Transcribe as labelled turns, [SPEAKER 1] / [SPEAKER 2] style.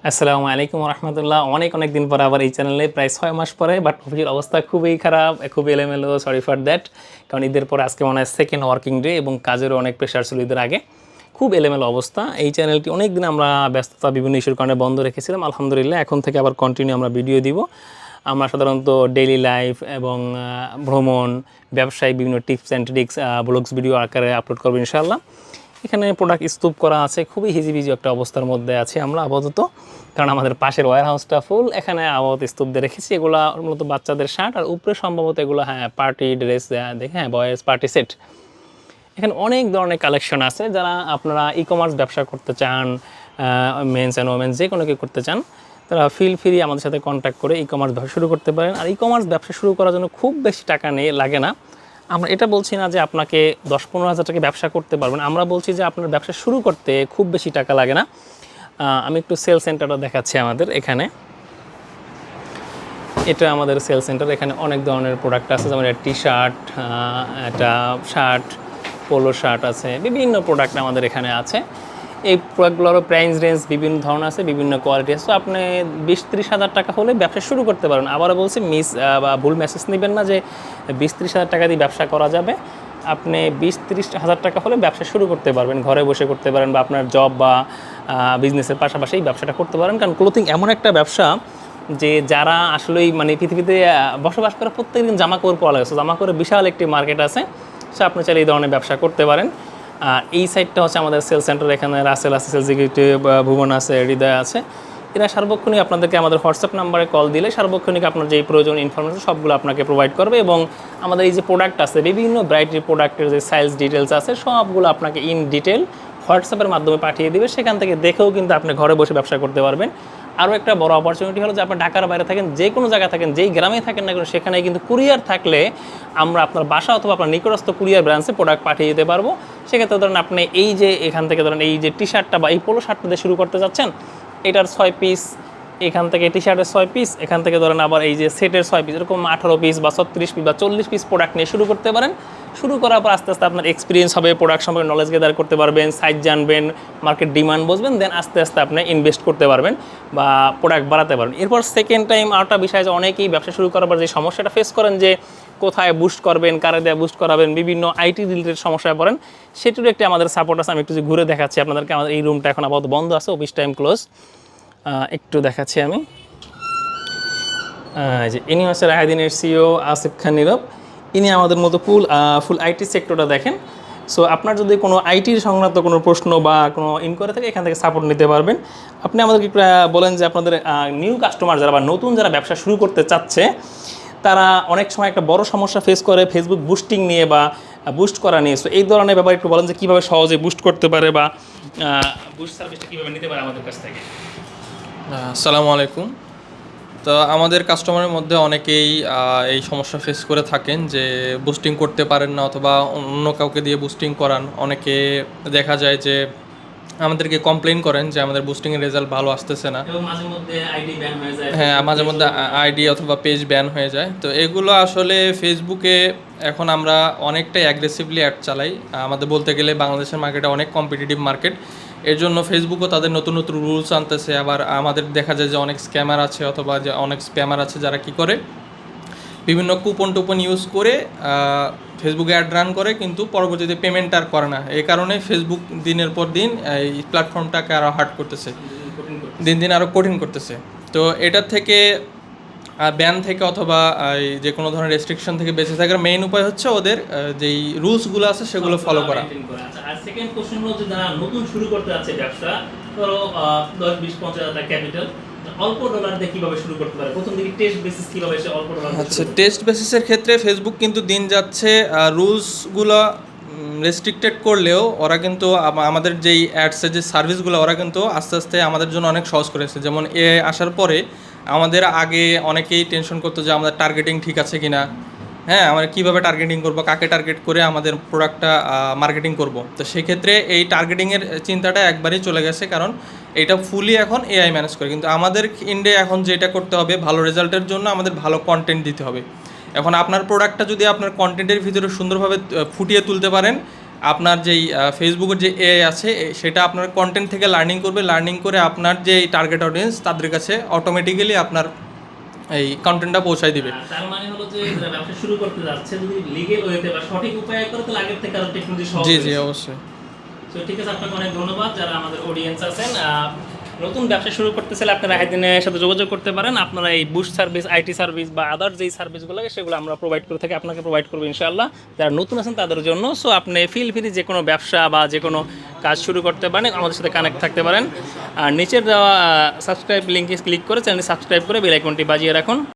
[SPEAKER 1] আসসালামু আলাইকুম রহমতুল্লাহ। অনেক অনেক দিন পরে আবার এই চ্যানেলে প্রায় 6 মাস পরে, বাট অফিসের অবস্থা খুবই খারাপ, খুবই এলোমেলো। Sorry for that. কারণ ঈদের পরে আজকে মনে হয় সেকেন্ড ওয়ার্কিং ডে এবং কাজেরও অনেক প্রেশার ছিল ঈদের আগে। খুব এলোমেলো অবস্থা। এই চ্যানেলটি অনেক দিন আমরা ব্যস্ততা বিভিন্ন ইস্যুর কারণে বন্ধ রেখেছিলাম। আলহামদুলিল্লাহ এখন থেকে আবার কন্টিনিউ আমরা ভিডিও দিব। আমরা সাধারণত ডেইলি লাইফ এবং ভ্রমণ, ব্যবসায়িক বিভিন্ন tips and tricks blogs video আকারে আপলোড করবো ইনশাআল্লাহ। এখানে প্রোডাক্ট স্তূপ করা আছে, খুবই হিজিবিজি একটা অবস্থার মধ্যে আছি আমরা আপাতত, কারণ আমাদের পাশের ওয়্যার হাউসটা ফুল। এখানে আপাতত স্তূপ দিয়ে রেখেছি। এগুলো মূলত বাচ্চাদের শার্ট, আর উপরে সম্ভবত এগুলো পার্টি ড্রেস দেখে, বয়েজ পার্টি সেট। এখানে অনেক ধরনের কালেকশন আছে। যারা আপনারা ই কমার্স ব্যবসা করতে চান, মেন্স অ্যান্ড ওমেন্স যে কোনো কেউ করতে চান, তারা ফিল ফ্রি আমাদের সাথে কন্ট্যাক্ট করে ই কমার্স ব্যবসা শুরু করতে পারেন। আর ই কমার্স ব্যবসা শুরু করার জন্য খুব বেশি টাকা লাগে না। আমরা এটা বলছি না যে আপনাকে 10-15 হাজার টাকা ব্যবসা করতে পারবেন। আমরা বলছি যে আপনার ব্যবসা শুরু করতে খুব বেশি টাকা লাগে না। আমি একটু সেল সেন্টারটা দেখাচ্ছি আমাদের এখানে। এটা আমাদের সেল সেন্টার। এখানে অনেক ধরনের প্রোডাক্ট আছে, যেমন টি শার্ট, একটা শার্ট, পোলো শার্ট আছে, বিভিন্ন প্রোডাক্ট আমাদের এখানে আছে। এই প্রোডাক্টগুলোরও প্রাইস রেঞ্জ বিভিন্ন ধরনের আছে, বিভিন্ন কোয়ালিটি আছে। তো আপনি 20-30 হাজার টাকা হলে ব্যবসা শুরু করতে পারেন। আবারও বলছি, বা ভুল মেসেজ নেবেন না যে 20-30 হাজার টাকা দিয়ে ব্যবসা করা যাবে। আপনি 20-30 হাজার টাকা হলে ব্যবসা শুরু করতে পারবেন, ঘরে বসে করতে পারেন, বা আপনার জব বা বিজনেসের পাশাপাশি এই ব্যবসাটা করতে পারেন। কারণ ক্লোথিং এমন একটা ব্যবসা যে যারা আসলেই মানে পৃথিবীতে বসবাস করে প্রত্যেকদিন জামা কাপড় পাওয়া লাগে, জামা কাপড়ের বিশাল একটি মার্কেট আছে। সো আপনি চাইলে এই ধরনের ব্যবসা করতে পারেন। আর এই সাইডটা হচ্ছে আমাদের সেল সেন্টার। এখানে রাসেল আছে, সেলস এক্সিকিউটিভ, ভুবন আছে, হৃদয় আছে। এরা সার্বক্ষণিক আপনাদেরকে আমাদের হোয়াটসঅ্যাপ নাম্বারে কল দিলে সার্বক্ষণিক আপনার যে প্রয়োজন ইনফরমেশন সবগুলো আপনাকে প্রোভাইড করবে। এবং আমাদের এই যে প্রোডাক্ট আছে, বিভিন্ন ভ্যারাইটির প্রোডাক্টের যে সাইজ ডিটেলস আছে, সবগুলো আপনাকে ইন ডিটেল হোয়াটসঅ্যাপের মাধ্যমে পাঠিয়ে দিবে। সেখান থেকে দেখেও কিন্তু আপনি ঘরে বসে ব্যবসা করতে পারবেন। আরও একটা বড় অপরচুনিটি হলো যে আপনি ঢাকার বাইরে থাকেন, যে কোনো জায়গায় থাকেন, যেই গ্রামে থাকেন না কেন, সেখানে কিন্তু কুরিয়ার থাকলে আমরা আপনার বাসা অথবা আপনার নিকটস্থ কুরিয়ার ব্রাঞ্চে প্রোডাক্ট পাঠিয়ে দিতে পারবো। সেক্ষেত্রে ধরেন আপনি এই যে এখান থেকে ধরেন এই যে টি শার্টটা বা এই পোলো শার্টটা দিয়ে শুরু করতে যাচ্ছেন, এটার 6 পিস, এখান থেকে টি শার্টের 6 পিস, এখান থেকে ধরেন আবার এই যে সেটের 6 পিস, এরকম 18 পিস বা 36 পিস বা 40 পিস প্রোডাক্ট নিয়ে শুরু করতে পারেন। শুরু করার পর আস্তে আস্তে আপনার এক্সপিরিয়েন্স হবে, প্রোডাক্ট সম্পর্কে নলেজ গেদার করতে পারবেন, সাইজ জানবেন, মার্কেট ডিমান্ড বুঝবেন, দেন আস্তে আস্তে আপনি ইনভেস্ট করতে পারবেন বা প্রোডাক্ট বাড়াতে পারবেন। এরপর সেকেন্ড টাইম আরেকটা বিষয়, যে অনেকেই ব্যবসা শুরু করার পর যে সমস্যাটা ফেস করেন, যে কোথায় বুস্ট করবেন, কারে দেয়া বুস্ট করাবেন, বিভিন্ন আইটি রিলেটেড সমস্যায় পড়েন, সেটিরও একটি আমাদের সাপোর্ট আছে। আমি একটু ঘুরে দেখাচ্ছি আপনাদেরকে। আমাদের এই রুমটা এখন আপাতত বন্ধ আছে, অফিস টাইম ক্লোজ। একটু দেখাচ্ছি আমি। যে ইনি হচ্ছে রায়দিনের সিও আসিফ খান নীরব। ইনি আমাদের মতো ফুল আইটি সেক্টরটা দেখেন। সো আপনার যদি কোনো আইটির সংক্রান্ত কোনো প্রশ্ন বা কোনো ইনকোয়ারি থাকে, এখান থেকে সাপোর্ট নিতে পারবেন। আপনি আমাদেরকে বলেন যে আপনাদের নিউ কাস্টমার যারা বা নতুন যারা ব্যবসা শুরু করতে চাচ্ছে, তারা অনেক সময় একটা বড় সমস্যা ফেস করে ফেসবুক বুস্টিং নিয়ে বা বুস্ট করা নিয়ে। সো এই ধরনের ব্যাপারে একটু বলেন যে কীভাবে সহজে বুস্ট করতে পারে বা বুস্ট সার্ভিসটা কীভাবে নিতে পারে আমাদের কাছ থেকে।
[SPEAKER 2] আসসালামু আলাইকুম। তো আমাদের কাস্টমারের মধ্যে অনেকেই এই সমস্যা ফেস করে থাকেন যে বুস্টিং করতে পারেন না, অথবা অন্য কাউকে দিয়ে বুস্টিং করান। অনেকে দেখা যায় যে আমাদেরকে কমপ্লেন করেন যে আমাদের বুস্টিংয়ের রেজাল্ট ভালো আসতেছে না। হ্যাঁ, মাঝে মধ্যে আইডি অথবা পেজ ব্যান হয়ে যায়। তো এগুলো আসলে ফেসবুকে এখন আমরা অনেকটাই অ্যাগ্রেসিভলি অ্যাড চালাই। আমাদের বলতে গেলে বাংলাদেশের মার্কেটে অনেক কম্পিটিটিভ মার্কেট। এর জন্য ফেসবুকও তাদের নতুন নতুন রুলস আনতেছে। আবার আমাদের দেখা যায় যে অনেক স্ক্যামার আছে অথবা যে অনেক স্প্যামার আছে, যারা কি করে বিভিন্ন কুপন টুপন ইউজ করে ফেসবুকে অ্যাড রান করে, কিন্তু পরবর্তীতে পেমেন্ট আর করে না। এই কারণে ফেসবুক দিনের পর দিন এই প্ল্যাটফর্মটাকে আরও হার্ড করতেছে, দিন দিন আরও কঠিন করতেছে। তো এটার থেকে ব্যান থেকে অথবা যে কোনো ধরনের রেস্ট্রিকশন থেকে বেঁচে থাকার মেইন উপায় হচ্ছে ওদের যেই রুলসগুলো আছে সেগুলো ফলো করা।
[SPEAKER 1] আর সেকেন্ড কোশ্চেন হলো যে যারা নতুন শুরু করতে যাচ্ছে ব্যবসা, ধরো 10-20-50 হাজার টাকা ক্যাপিটাল, অল্প ডলার দিয়ে কিভাবে শুরু করতে পারে, প্রথম দিকে টেস্ট বেসিস কিভাবে সে অল্প ডলার।
[SPEAKER 2] আচ্ছা, টেস্ট বেসিসের ক্ষেত্রে ফেসবুক কিন্তু দিন যাচ্ছে রুলসগুলো রেস্ট্রিক্টেড করলেও ওরা কিন্তু আমাদের যেই অ্যাডসের যে সার্ভিসগুলো ওরা কিন্তু আস্তে আস্তে আমাদের জন্য অনেক সহজ করেছে। যেমন আসার পরে আমাদের আগে অনেকেই টেনশন করতো যে আমাদের টার্গেটিং ঠিক আছে কিনা, হ্যাঁ, আমরা কীভাবে টার্গেটিং করবো, কাকে টার্গেট করে আমাদের প্রোডাক্টটা মার্কেটিং করব। তো সেক্ষেত্রে এই টার্গেটিংয়ের চিন্তাটা একবারই চলে গেছে, কারণ এটা ফুলি এখন এআই ম্যানেজ করে। কিন্তু আমাদের ইন্ডে এখন যেটা করতে হবে, ভালো রেজাল্টের জন্য আমাদের ভালো কন্টেন্ট দিতে হবে। এখন আপনার প্রোডাক্টটা যদি আপনার কন্টেন্টের ভিতরে সুন্দরভাবে ফুটিয়ে তুলতে পারেন, আপনার যেই ফেসবুকের যে এআই আছে সেটা আপনার কন্টেন্ট থেকে লার্নিং করবে, লার্নিং করে আপনার যে টার্গেট অডিয়েন্স তাদের কাছে অটোমেটিক্যালি আপনার এই কন্টেন্টটা পৌঁছায় দিবে।
[SPEAKER 1] তার মানে হলো যে যারা ব্যবসা শুরু করতে যাচ্ছে যদি লিগ্যাল ওয়েতে বা সঠিক উপায়ে করে তাহলে আগের থেকে আরো টেকনোলজি সহজ
[SPEAKER 2] জি
[SPEAKER 1] হয়েছে।
[SPEAKER 2] অবশ্যই।
[SPEAKER 1] তো ঠিক আছে, আপনাকে অনেক ধন্যবাদ। যারা আমাদের অডিয়েন্স আছেন, নতুন ব্যবসা শুরু করতে চাইলে আপনারা আইদিনের সাথে যোগাযোগ করতে পারেন। আপনারা এই বুস্ট সার্ভিস, আইটি সার্ভিস বা আদার যেই সার্ভিসগুলো লাগে সেগুলো আমরা প্রোভাইড করে থাকি, আপনাকে প্রোভাইড করবো ইনশাআল্লাহ। যারা নতুন আছেন তাদের জন্য। সো আপনি ফিল ফ্রি যে কোনো ব্যবসা বা যে কোনো কাজ শুরু করতে পারেন, আমাদের সাথে কানেক্ট থাকতে পারেন। আর নিচের দেওয়া সাবস্ক্রাইব লিঙ্কে ক্লিক করে চ্যানেলটি সাবস্ক্রাইব করে বেল আইকনটি বাজিয়ে রাখুন।